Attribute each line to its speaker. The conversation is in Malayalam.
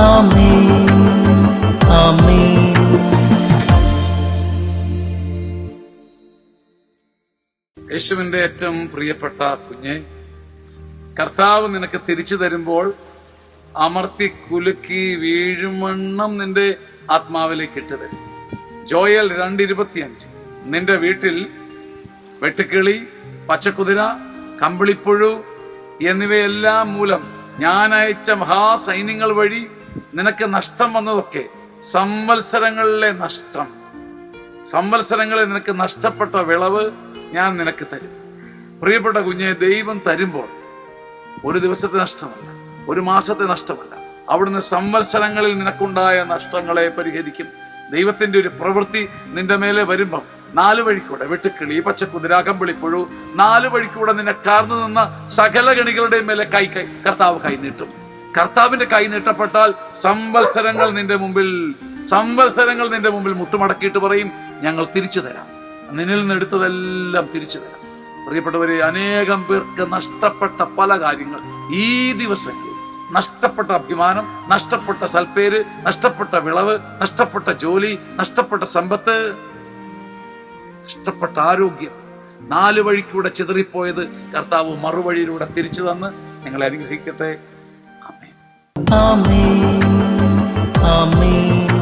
Speaker 1: ആമേൻ, ആമേൻ.
Speaker 2: യേശുവിന്റെ ഏറ്റവും പ്രിയപ്പെട്ട കുഞ്ഞെ, കർത്താവ് നിനക്ക് തിരിച്ചു തരുമ്പോൾ അമർത്തി കുലുക്കി വീഴുമണ്ണം നിന്റെ ആത്മാവിലേക്ക് ഇട്ട് തരും. ജോയൽ 2:25. നിന്റെ വീട്ടിൽ വെട്ടുക്കിളി, പച്ചക്കുതിര, കമ്പിളിപ്പുഴു എന്നിവയെല്ലാം മൂലം ഞാൻ അയച്ച മഹാസൈന്യങ്ങൾ വഴി നിനക്ക് നഷ്ടം വന്നതൊക്കെ സംവത്സരങ്ങളിലെ നഷ്ടം, സംവത്സരങ്ങളിൽ നിനക്ക് നഷ്ടപ്പെട്ട വിളവ് ഞാൻ നിനക്ക് തരും. പ്രിയപ്പെട്ട കുഞ്ഞെ, ദൈവം തരുമ്പോൾ ഒരു ദിവസത്തെ നഷ്ടമല്ല, ഒരു മാസത്തെ നഷ്ടമല്ല, അവിടുന്ന് സംവത്സരങ്ങളിൽ നിനക്കുണ്ടായ നഷ്ടങ്ങളെ പരിഹരിക്കും. ദൈവത്തിന്റെ ഒരു പ്രവൃത്തി നിന്റെ മേലെ വരുമ്പം 4 വഴിക്കൂടെ വെട്ടുക്കിളി, പച്ചക്കുതിര, കമ്പിളിപ്പുഴു 4 വഴിക്കൂടെ നിന്നെ കാർന്നു നിന്ന സകല ഗണികളുടെയും മേലെ കർത്താവ് കൈ നീട്ടും. കർത്താവിന്റെ കൈ നീട്ടപ്പെട്ടാൽ സംവത്സരങ്ങൾ നിന്റെ മുമ്പിൽ മുട്ടുമടക്കിയിട്ട് പറയും, ഞങ്ങൾ തിരിച്ചു തരാം, നിന്നിൽ നിന്ന് എടുത്തതെല്ലാം തിരിച്ചു തരാം. പ്രിയപ്പെട്ടവരെ, അനേകം പേർക്ക് നഷ്ടപ്പെട്ട പല കാര്യങ്ങൾ ഈ ദിവസങ്ങളിൽ, നഷ്ടപ്പെട്ട അഭിമാനം, നഷ്ടപ്പെട്ട സൽപ്പേര്, നഷ്ടപ്പെട്ട വിളവ്, നഷ്ടപ്പെട്ട ജോലി, നഷ്ടപ്പെട്ട സമ്പത്ത്, നഷ്ടപ്പെട്ട ആരോഗ്യം, 4 വഴിക്കൂടെ ചിതറിപ്പോയത് കർത്താവ് മറുവഴിയിലൂടെ തിരിച്ചു തന്ന് നിങ്ങളെ അനുഗ്രഹിക്കട്ടെ. ആമേൻ,
Speaker 1: ആമേൻ, ആമേൻ.